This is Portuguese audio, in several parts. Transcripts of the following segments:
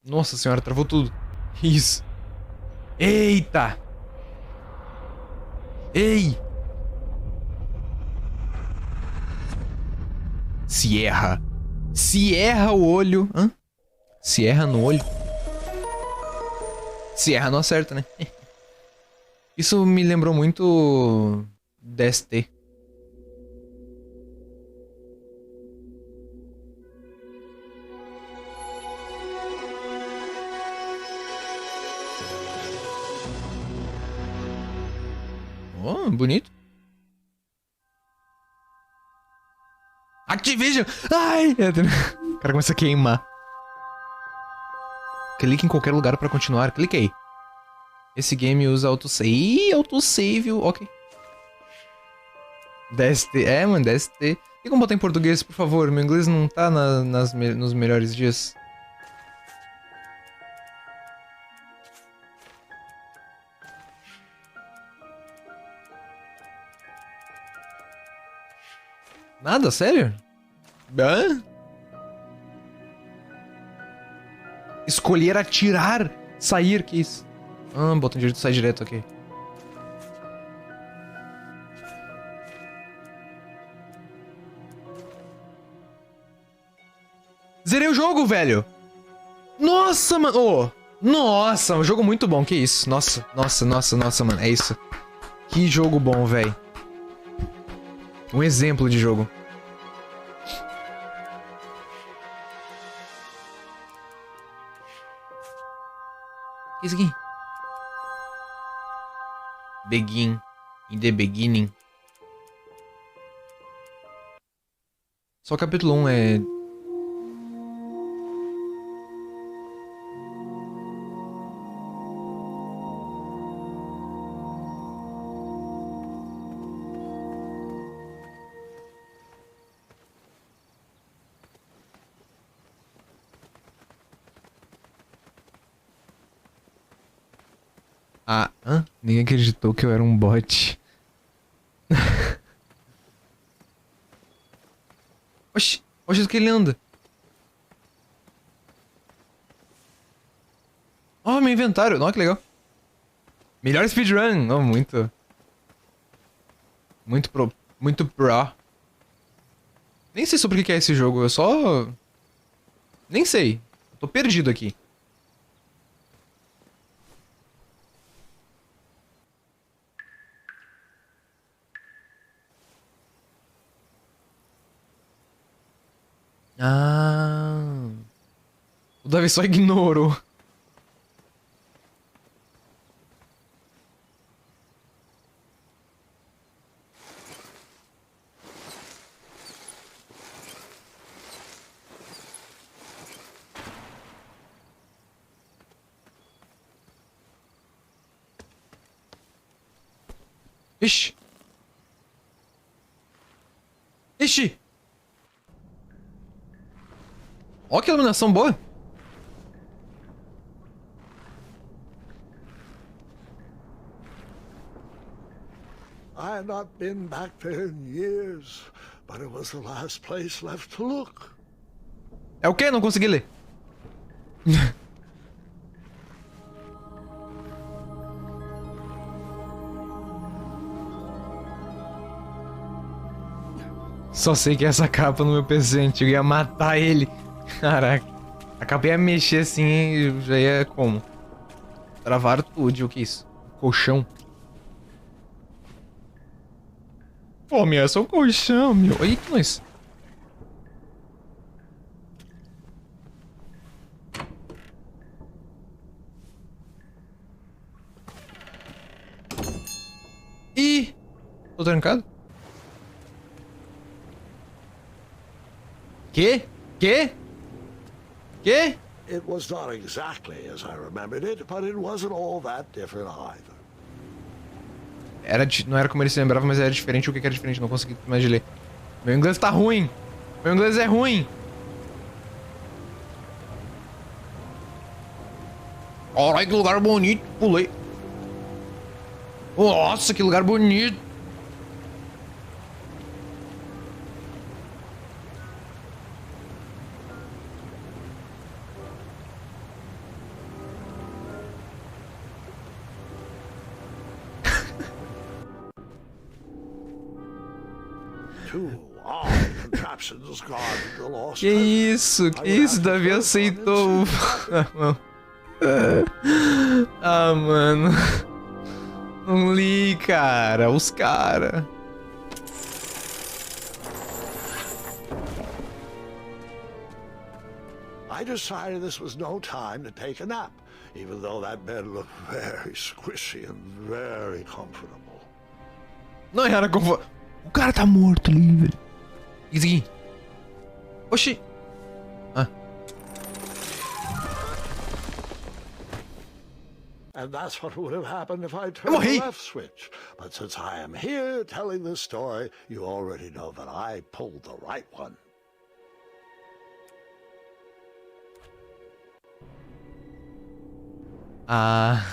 Nossa senhora, travou tudo. Isso. Eita! Ei! Se erra. Se erra o olho. Hã? Se erra no olho. Se erra, não acerta, né? Isso me lembrou muito DST. Oh, bonito. Activision! Ai! O cara começa a queimar. Clique em qualquer lugar pra continuar. Cliquei. Esse game usa autosave. Ih, autosave. Ok. DST. É, mano, DST. Tem como botar em português, por favor? Meu inglês não tá nos melhores dias. Nada? Sério? Hã? Escolher atirar. Sair, que isso? Ah, botão direito, sai direto, ok. Zerei o jogo, velho! Nossa, mano! Oh, nossa, um jogo muito bom, que isso? Nossa, nossa, mano, é isso. Que jogo bom, velho. Um exemplo de jogo. O que é isso aqui? Begin. In the beginning. Só o capítulo 1 é... Ah, hã? Ninguém acreditou que eu era um bot. Oxi, oxi, do que ele anda? Oh, meu inventário. Nossa, que legal. Melhor speedrun. Oh, muito. Muito pro. Muito pro. Nem sei sobre o que é esse jogo. Eu só... Nem sei. Eu tô perdido aqui. Ah. O Davi só ignorou. Ixi. Ixi. Ó que iluminação boa. I have not been back there in years, but it was the last place left to look. É o quê? Não consegui ler. Só sei que essa capa no meu PC antigo ia matar ele. Caraca. A capa ia mexer assim e já ia como? Travar tudo. O que é isso? Colchão. Pô, meu, é só um colchão, meu. Ih, que nós. Ih! Tô trancado? Quê? Quê? Quê? It was not exactly as I remembered it, but it wasn't all that different either. Não era como ele se lembrava, mas era diferente. O que era diferente? Não consegui mais ler. Meu inglês tá ruim. Meu inglês é ruim. Olha que lugar bonito. Pulei. Nossa, que lugar bonito. two odd contraptions guarding the lost Que isso? Que isso? Davi aceitou. Ah, mano. Não li, cara. Os cara. I decided this was no time to take a nap, even though that bed looked very squishy and very comfortable. Não era conforto. O cara tá morto ali, velho. Isso aqui. Oxi. Ah. And that's what would have happened if I turned the left switch. But since I am here telling this story, you already know that I pulled the right one. Ah.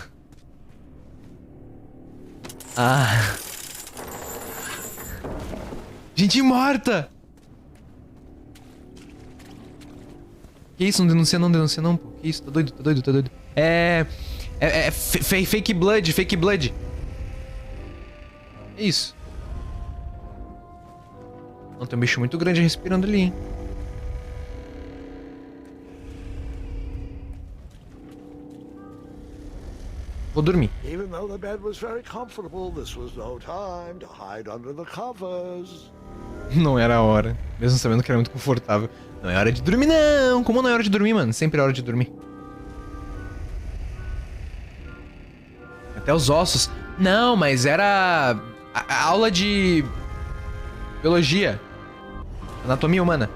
Gente morta! Que isso? Não denuncia não, pô. Que isso? Tá doido. Fake blood. É isso. Não, tem um bicho muito grande respirando ali, hein? Vou dormir. Even though the bed was very comfortable, this was no time to hide under the covers. Não era a hora. Mesmo sabendo que era muito confortável. Não é hora de dormir, não. Como não é hora de dormir, mano? Sempre é hora de dormir. Até os ossos. Não, mas era a aula de biologia. Anatomia humana.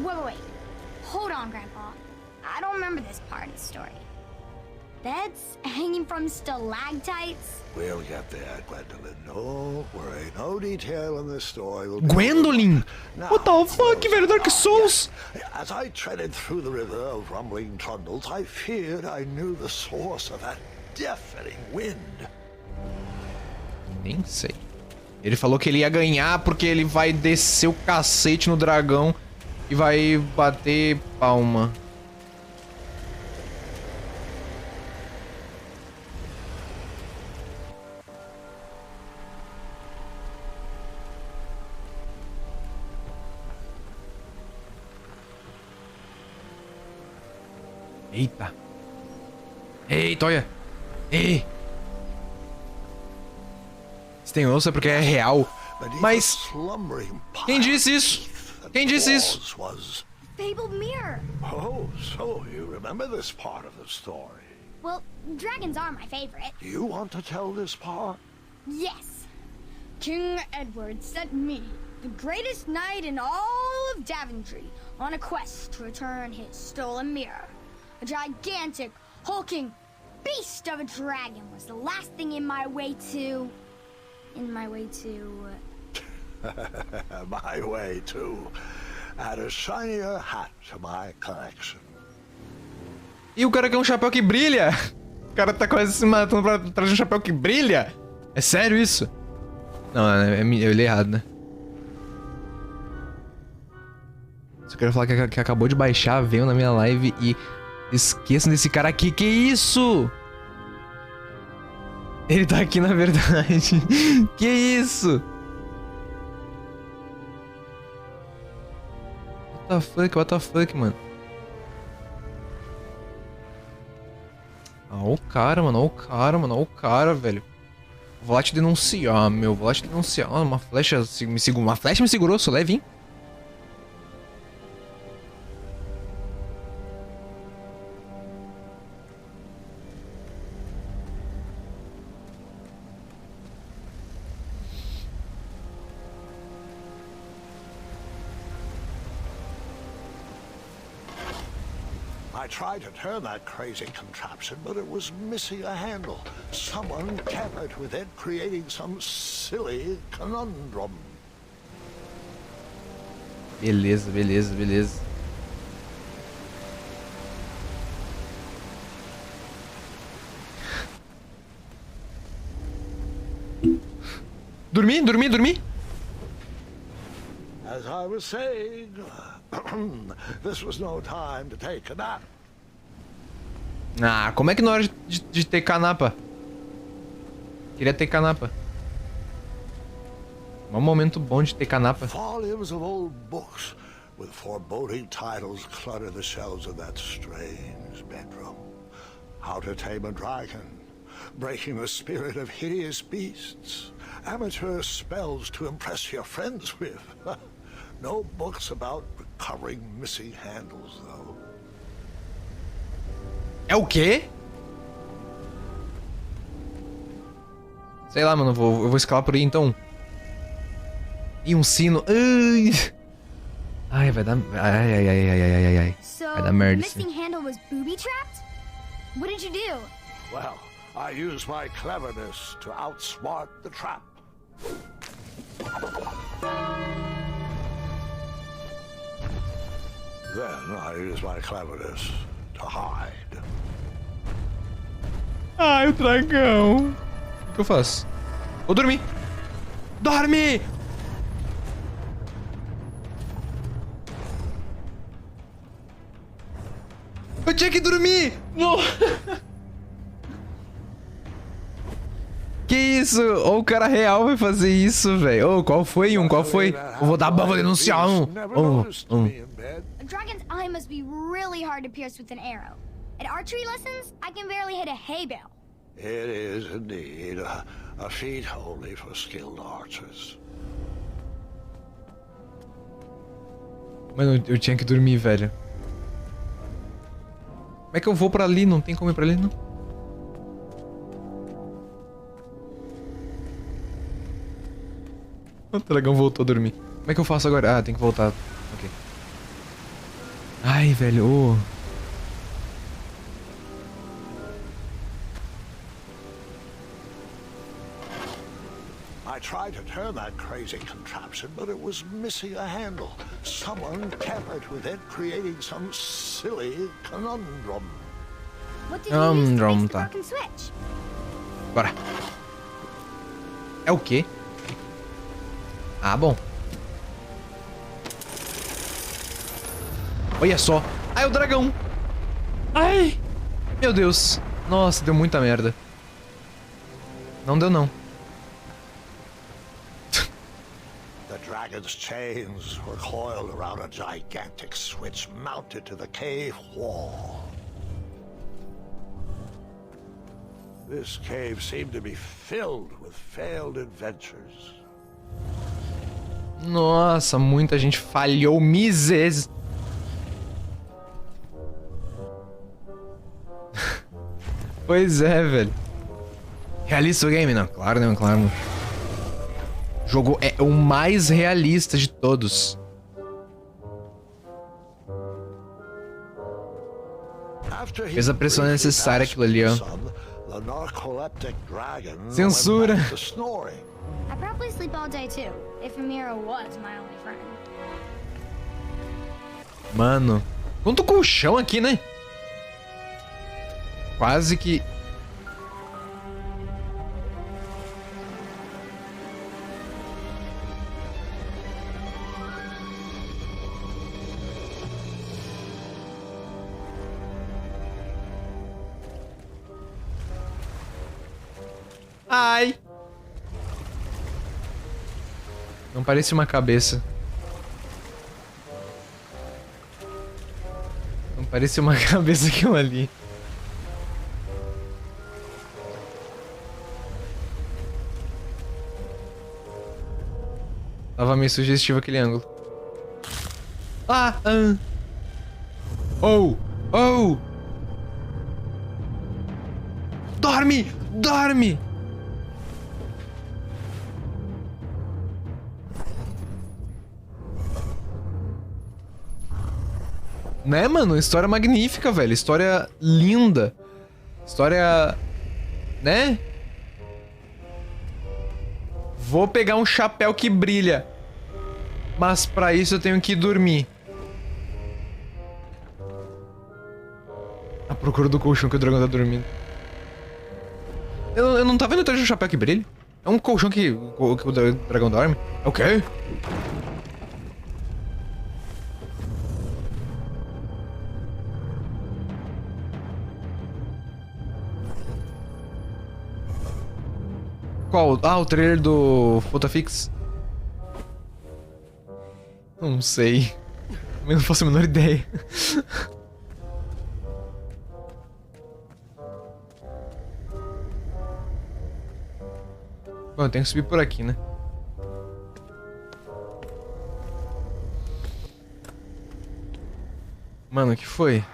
Wait. Hold on, Grandpa. I don't remember this part of the story. Beds hanging from stalactites? We'll get there, Gwendolyn. No worry. No detail in this story will be... Gwendolyn? What the fuck, velho? Dark Souls? As I treaded through the river of rumbling trundles, I feared I knew the source of that deafening wind. Nem sei. Ele falou que ele ia ganhar porque ele vai descer o cacete no dragão e vai bater palma. Eita. Eita, olha. Ei. Se tem osso é porque é real. Mas... Quem disse isso? Quem disse isso? Fabled mirror. Oh, so you remember this part of the story? Well, dragons are my favorite. You want to tell this part? Yes. King Edward sent me, the greatest knight in all of Daventry, on a quest to return his stolen mirror. A gigantic, hulking beast of a dragon was the last thing in my way to... My way to... Add a shinier hat to my collection. E o cara quer um chapéu que brilha? O cara tá quase se matando pra trazer um chapéu que brilha? É sério isso? Não, eu li errado, né? Só quero falar que acabou de baixar, veio na minha live e... Esqueçam desse cara aqui, que isso? Ele tá aqui na verdade. Que isso? What the fuck, mano? Ah, o cara, mano, velho. Vou lá te denunciar, meu. Vou lá te denunciar. Ah, uma flecha me segurou. Uma flecha me segurou, sou leve, hein? I tried to turn that crazy contraption, but it was missing a handle. Someone tampered with it, creating some silly conundrum. Beleza. Dormi? As I was saying, this was no time to take a nap. Ah, como é que na hora de ter canapa? Queria ter canapa. Um momento bom de ter canapa. Volumes of old books with foreboding titles clutter the shelves of that strange bedroom. How to tame a dragon, breaking the spirit of hideous beasts, amateur spells to impress your friends with. No books about recovering missing handles, though. É o quê? Sei lá, mano, eu vou escalar por aí então. E um sino. Ai, vai dar. Ai. Vai dar merda isso. The missing handle was booby-trapped? What did you do? Well, I used my cleverness to outsmart the trap. Then I used my cleverness to hide. Ai, o dragão. O que eu faço? Vou dormir. Dorme! Eu tinha que dormir! Não! Que isso? Ou o cara real vai fazer isso, velho? Ô, qual foi? Qual foi? Eu vou dar vou denunciar um. A dragon's eye must be really hard to pierce with an arrow. At archery lessons, I can barely hit a hay bale. It is indeed a feat only for skilled archers. Mano, eu tinha que dormir, velho. Como é que eu vou pra ali? Não tem como ir pra ali, não? O dragão voltou a dormir. Como é que eu faço agora? Ah, tem que voltar. Ok. Ai, velho. Oh. I tried to turn that crazy contraption, but it was missing a handle. Someone tampered with it, creating some silly conundrum. What did you use to fix the Tá. broken switch? Bora. É o quê? Ah, bom. Olha só. Ai, o dragão. Ai. Meu Deus. Nossa, deu muita merda. Não deu, não. The dragon's chains were coiled around a gigantic switch mounted to the cave wall. This cave seemed to be filled with failed adventures. Nossa, muita gente falhou. Mises. Pois é, velho. Realista o game? Não, claro, não, claro. O jogo é o mais realista de todos. Fez a pressão necessária aquilo ali, ó. Censura. I probably sleep all day too, if Amira was my only friend. Mano, quanto colchão aqui, né? Quase que... Ai! Não parece uma cabeça. Não parece uma cabeça aquilo ali. Tava meio sugestivo aquele ângulo. Oh! Oh! Dorme! Dorme! Né, mano? História magnífica, velho. História linda. História... Né? Vou pegar um chapéu que brilha. Mas pra isso eu tenho que dormir. A procura do colchão que o dragão tá dormindo. Eu não tava vendo atrás do chapéu que brilha? É um colchão que o dragão dorme? É o quê? Qual? Ah, o trailer do Photofix. Não sei. Eu não faço a menor ideia. Bom, eu tenho que subir por aqui, né? Mano, o que foi?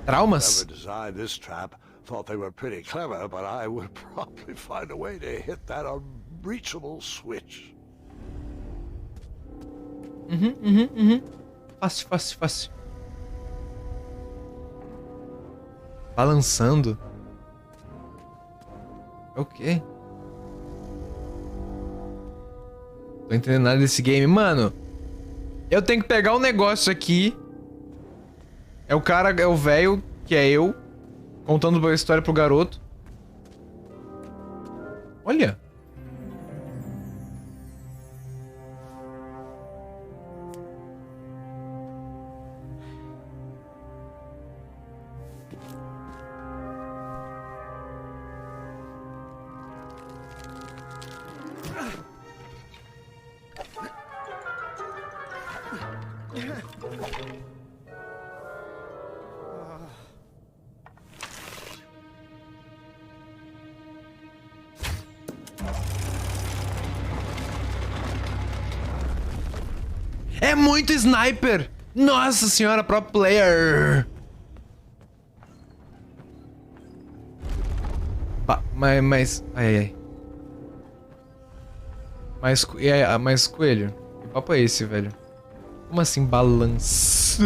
Traumas? Whoever designed this trap thought they were pretty clever, but I would probably find a way to hit that unreachable switch. Fácil, fácil, fácil. Balançando? É o quê? Tô entendendo nada desse game. Mano, eu tenho que pegar um negócio aqui. É o cara, é o velho, que é eu, contando a história pro garoto. Olha. É muito sniper! Nossa senhora, pro player! Mas... Ai, ai. Mas coelho, que papo é esse, velho? Como assim, balança?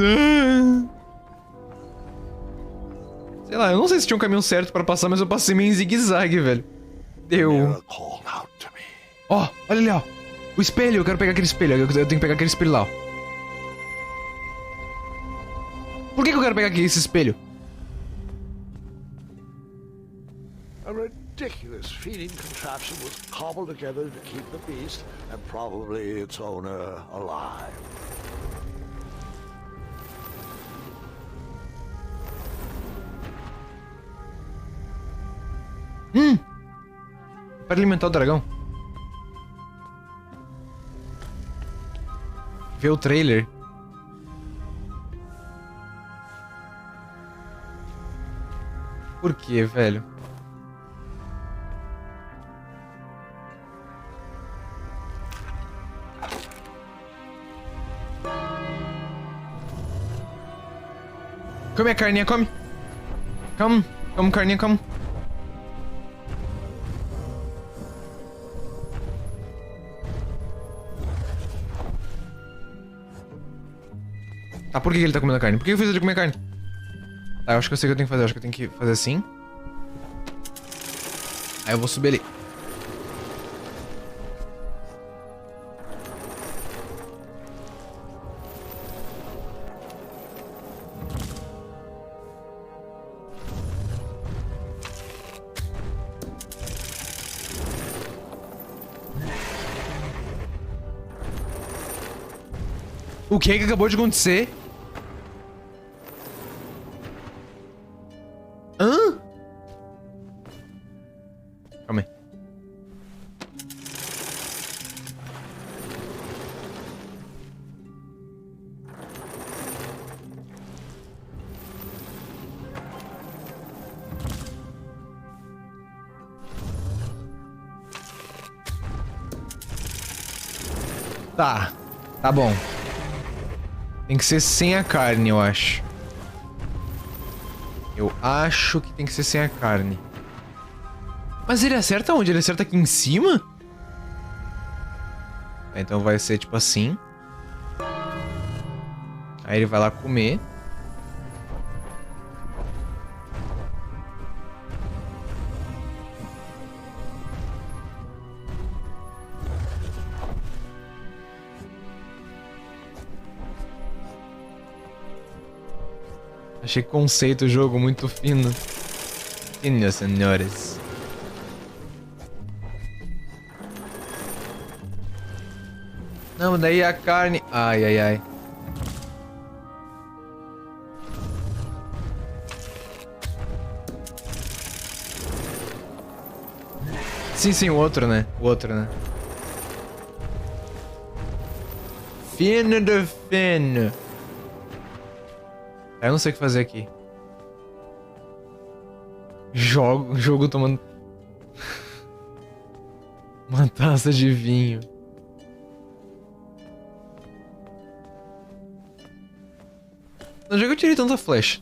Sei lá, eu não sei se tinha um caminho certo pra passar, mas eu passei meio em zigue-zague, velho. Deu... Ó, olha ali, ó. O espelho, eu quero pegar aquele espelho. Eu tenho que pegar aquele espelho lá, ó. Por que eu quero pegar aqui esse espelho? A ridiculous feeding contraption was cobbled together to keep the beast and probably its owner alive. Para alimentar o dragão. Ver o trailer. Por que, velho? Come a carninha, come. Come, carninha, come. Tá, por que ele tá comendo a carne? Por que eu fiz ele comer carne? Tá, eu acho que eu sei o que eu tenho que fazer. Eu acho que eu tenho que fazer assim. Aí eu vou subir ali. O que acabou de acontecer? Hã? Calma aí. Tá bom. Tem que ser sem a carne, eu acho. Eu acho que tem que ser sem a carne. Mas ele acerta onde? Ele acerta aqui em cima? Então vai ser tipo assim. Aí ele vai lá comer. Achei conceito o jogo muito fino. Fino, senhores. Não, daí a carne... Ai, ai, ai. Sim, o outro, né? O outro, né? Fino do fino. Eu não sei o que fazer aqui. Jogo tomando... uma taça de vinho. Onde é que eu tirei tanta flecha?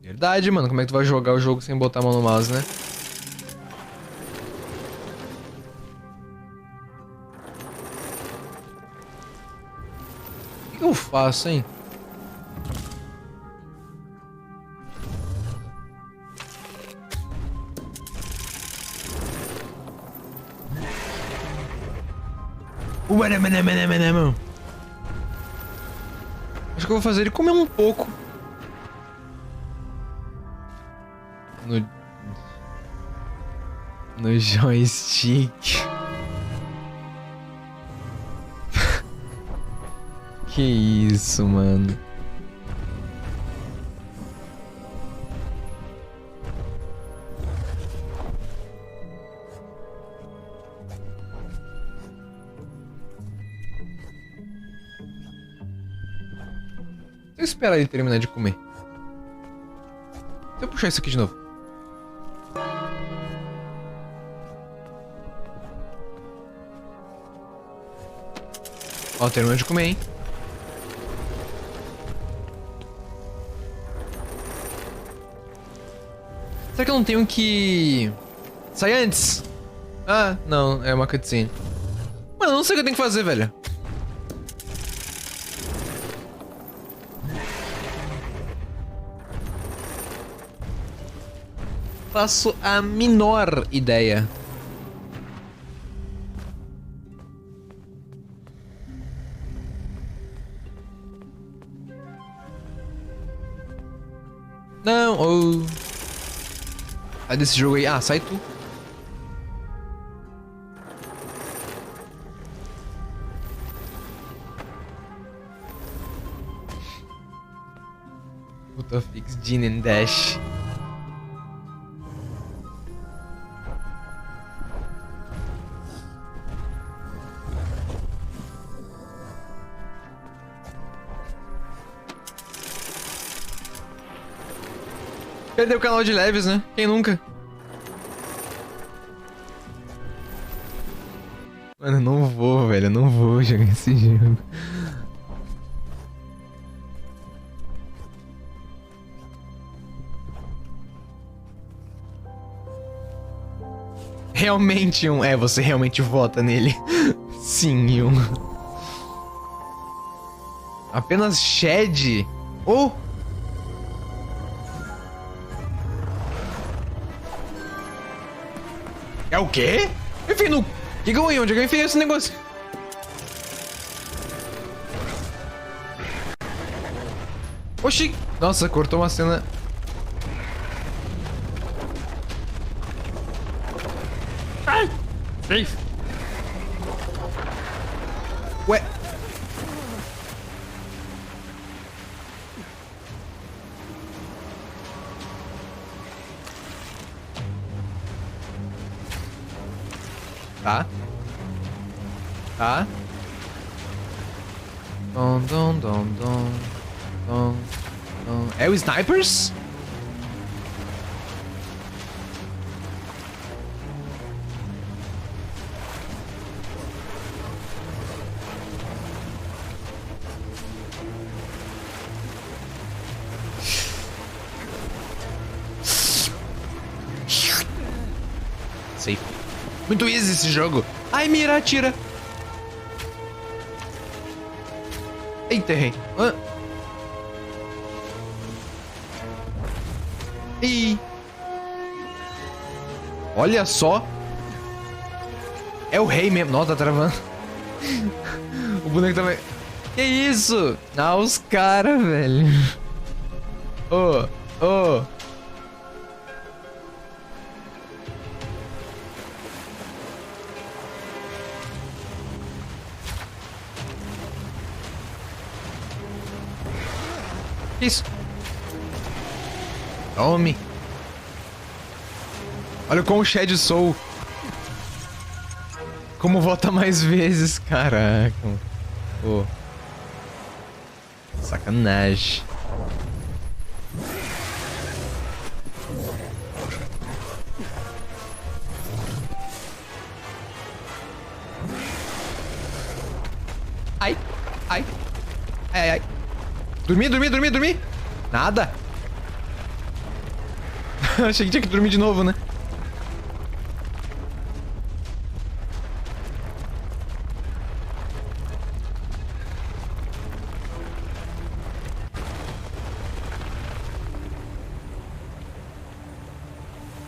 Verdade, mano. Como é que tu vai jogar o jogo sem botar a mão no mouse, né? O que eu faço, hein? Acho que eu vou fazer ele comer um pouco. No joystick. Que isso, mano. Deixa eu esperar ele terminar de comer. Deixa eu puxar isso aqui de novo. Ó, terminou de comer, hein? Será que eu não tenho que... sair antes? Ah, não, é uma cutscene. Mano, eu não sei o que eu tenho que fazer, velho. Faço a menor ideia. Não, ou... Sai desse jogo aí. Ah, sai tu. Puta fix, Gin and Dash. Perdeu o canal de leves, né? Quem nunca? Mano, eu não vou, velho. Eu não vou jogar esse jogo. Realmente um... É, você realmente vota nele. Sim, um... Apenas Shed? Oh! É o quê? Enfim, no... Que ganhei? Onde eu enfiei esse negócio? Oxi! Nossa, cortou uma cena... Ai! Safe! Ué! Tá. Tá. É o Snipers? Safe. Muito easy esse jogo. Ai, mira, atira. Eita, errei. Ih. Olha só. É o rei mesmo. Nossa, tá travando. O boneco também. Que isso? Ah, os caras, velho. Oh, oh. Isso. Tome. Olha como o Shed sou. Como volta mais vezes, caraca. Pô. Sacanagem. Ai, ai. Ai, ai, ai. Dormi. Nada. Achei que tinha que dormir de novo, né?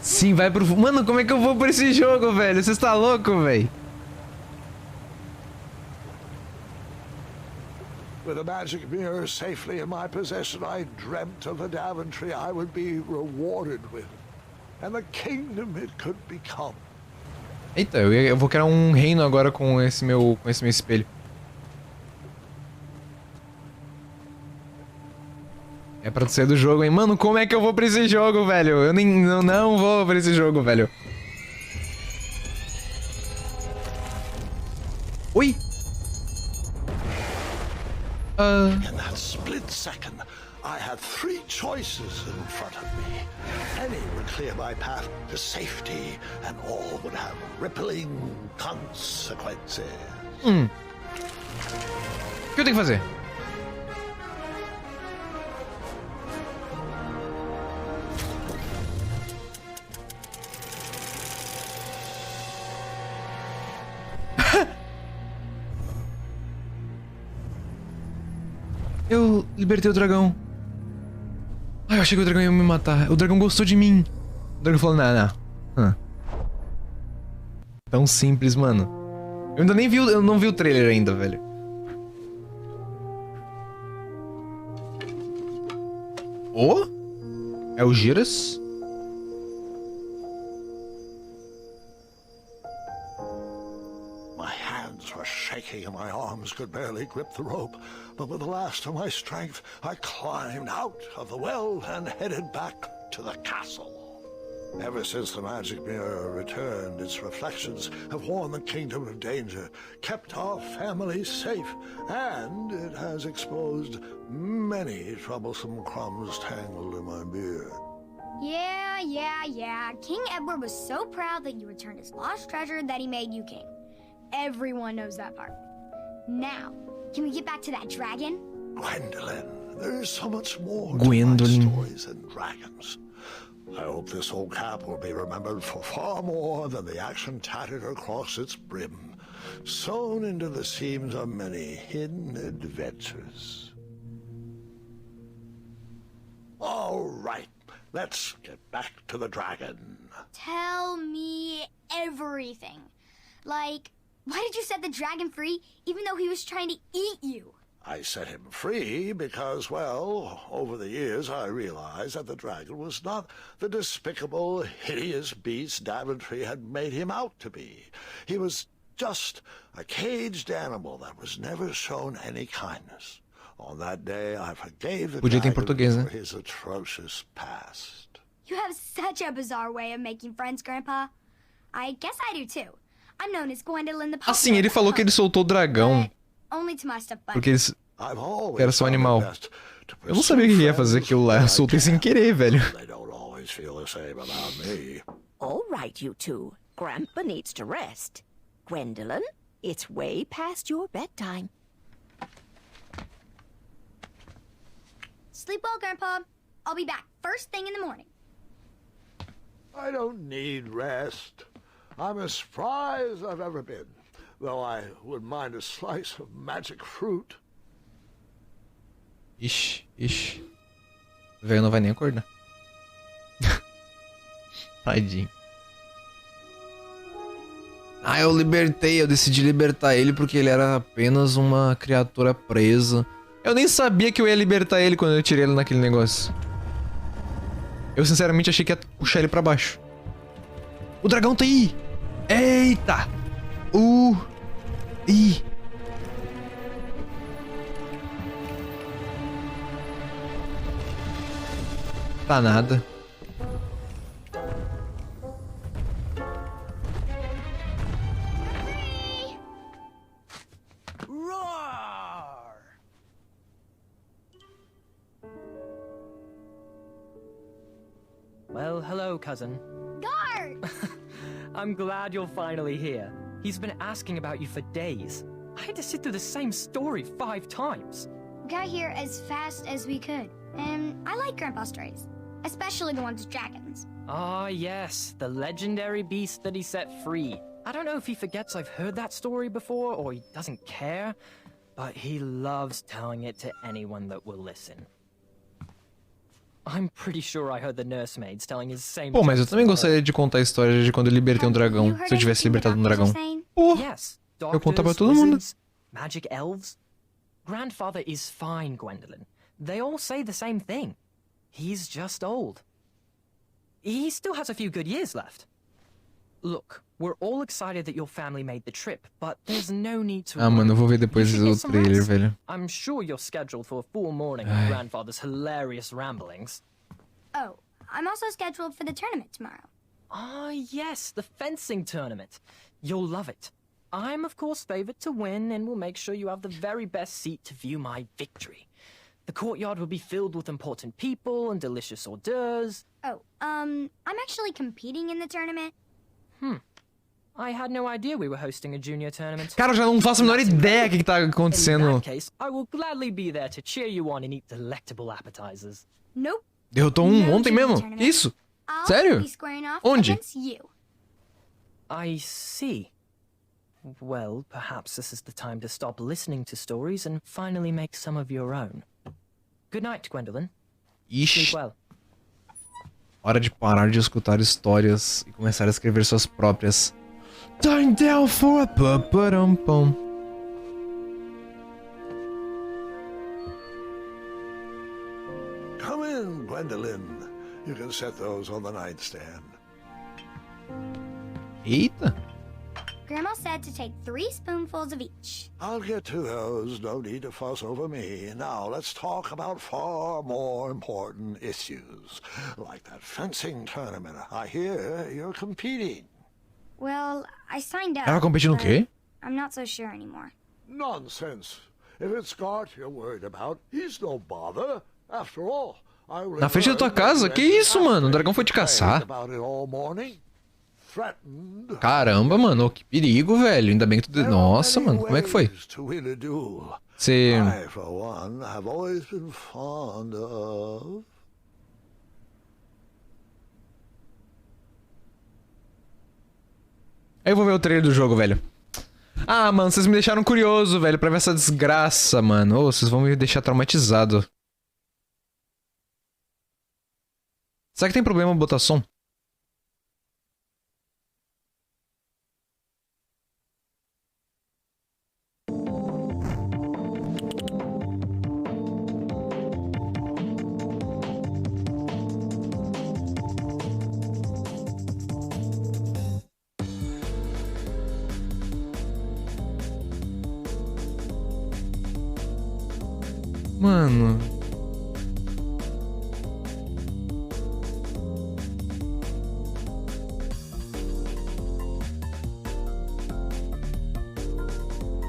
Sim, vai pro... Mano, como é que eu vou por esse jogo, velho? Você está louco, velho? With a magic mirror safely in my possession, I dreamt of the Daventry I would be rewarded with, and the kingdom it could become. Eita, eu vou criar um reino agora com esse meu espelho. É pra tu sair do jogo, hein? Mano, como é que eu vou pra esse jogo, velho? Eu não vou pra esse jogo, velho. Oi! In that split second, I had three choices in front of me. Any would clear my path to safety, and all would have rippling consequences. O que eu tenho que fazer? Eu libertei o dragão. Ai, eu achei que o dragão ia me matar. O dragão gostou de mim. O dragão falou, não. Tão simples, mano. Eu ainda nem vi, eu não vi o trailer ainda, velho. Oh? É o Giras? Shaking and my arms could barely grip the rope, but with the last of my strength, I climbed out of the well and headed back to the castle. Ever since the magic mirror returned, its reflections have warned the kingdom of danger, kept our family safe, and it has exposed many troublesome crumbs tangled in my beard. Yeah. King Edward was so proud that you returned his lost treasure that he made you king. Everyone knows that part. Now, can we get back to that dragon? Gwendolyn, there's so much more Gwendolyn. to my stories than dragons. I hope this old cap will be remembered for far more than the action tattered across its brim, sewn into the seams of many hidden adventures. All right, let's get back to the dragon. Tell me everything. Like, why did you set the dragon free, even though he was trying to eat you? I set him free because, well, over the years I realized that the dragon was not the despicable, hideous beast Daventry had made him out to be. He was just a caged animal that was never shown any kindness. On that day, I forgave the Podia ter em dragon português, né? for his atrocious past. You have such a bizarre way of making friends, Grandpa. I guess I do too. I'm known as Gwendolyn the Ah, sim, ele falou que ele soltou o dragão. Only to my stuffed bunny. Porque eles... era só um animal. Eu não sabia que ele ia fazer aquilo lá. Eu soltei sem querer, velho. All right, you two. Grandpa needs to rest. Gwendolyn, it's way past your bedtime. Sleep well, Grandpa. I'll be back first thing in the morning. I don't need rest. I'm as spry as I've ever been, though I wouldn't mind a slice of magic fruit. Ixi. O velho não vai nem acordar. Tadinho. Ah, eu decidi libertar ele porque ele era apenas uma criatura presa. Eu nem sabia que eu ia libertar ele quando eu tirei ele naquele negócio. Eu sinceramente achei que ia puxar ele pra baixo. O dragão tá aí! Eita! Ih! Tá nada. Well, hello, cousin. Guard! I'm glad you're finally here. He's been asking about you for days. I had to sit through the same story 5 times. Got here as fast as we could. And I like Grandpa's stories. Especially the ones with dragons. Ah, yes, the legendary beast that he set free. I don't know if he forgets I've heard that story before or he doesn't care, but he loves telling it to anyone that will listen. I'm pretty sure I heard the nursemaids telling his same. Pô, mas eu também gostaria de contar a história de quando eu libertei um dragão. Se eu tivesse libertado um dragão. Pô, Yes, eu contar pra doctors, todo mundo. wizards, magic elves. Grandfather is fine, Gwendolyn. They all say the same thing. He's just old. He still has a few good years left. Look, we're all excited that your family made the trip, but there's no need to. Ah, mano, eu vou ver You depois should get o some trailer, rest. velho. I'm sure you're scheduled for a full morning of Grandfather's hilarious ramblings. Oh, I'm also scheduled for the tournament tomorrow. Ah, yes, the fencing tournament. You'll love it. I'm, of course, favored to win, and will make sure you have the very best seat to view my victory. The courtyard will be filled with important people and delicious hors d'oeuvres. Oh, I'm actually competing in the tournament. I had no idea we were hosting a junior tournament. Cara, eu já não faço a menor ideia do que tá In acontecendo. that case, I will gladly be there to cheer you on and eat delectable appetizers. Nope. Derrotou um No ontem junior mesmo? tournament. Que isso? I'll Sério? be squaring off Onde? against you. I see. Well, perhaps this is the time to stop listening to stories and finally make some of your own. Good night, Gwendolyn. Sleep Ixi, well. hora de parar de escutar histórias e começar a escrever suas próprias. Time down for a pa-pa-dum-pum. Come in, Gwendolyn. You can set those on the nightstand. Eita. Grandma said to take 3 spoonfuls of each. I'll get to those. No need to fuss over me. Now, let's talk about far more important issues. Like that fencing tournament. I hear you're competing. Well, I signed up. Ela compete no but quê? I'm not so sure anymore. Nonsense. If it's Scott you're worried about, he's no bother. After all, I Na frente da tua casa? Que isso, mano? O dragão foi te caçar. about it all morning. Threatened. Caramba, mano. Que perigo, velho. Ainda bem que tu... Nossa, mano. Como é que foi? To win a duel. Você... I, for one, have always been fond of... Eu vou ver o trailer do jogo, velho. Ah, mano, vocês me deixaram curioso, velho, pra ver essa desgraça, mano. Ô, vocês vão me deixar traumatizado. Será que tem problema botar som? Mano.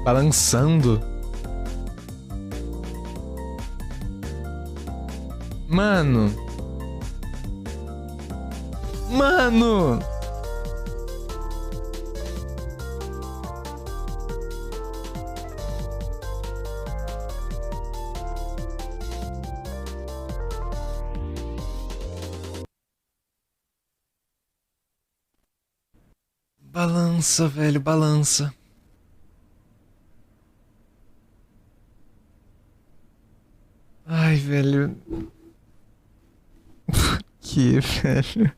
Balançando. Mano. Mano. Balança, velho, balança. Ai, velho. Por que, velho?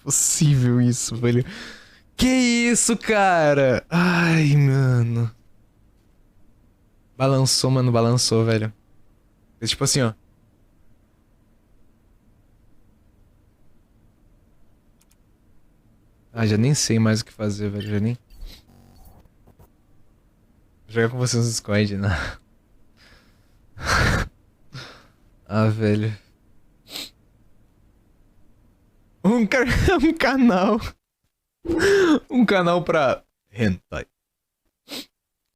Possível isso, velho. Que isso, cara? Ai, mano. Balançou, mano, balançou, velho. Fez tipo assim, ó. Ah, já nem sei mais o que fazer, velho. Já nem... Vou jogar com vocês no Squad, né? Ah, velho. Um canal. Um canal pra hentai.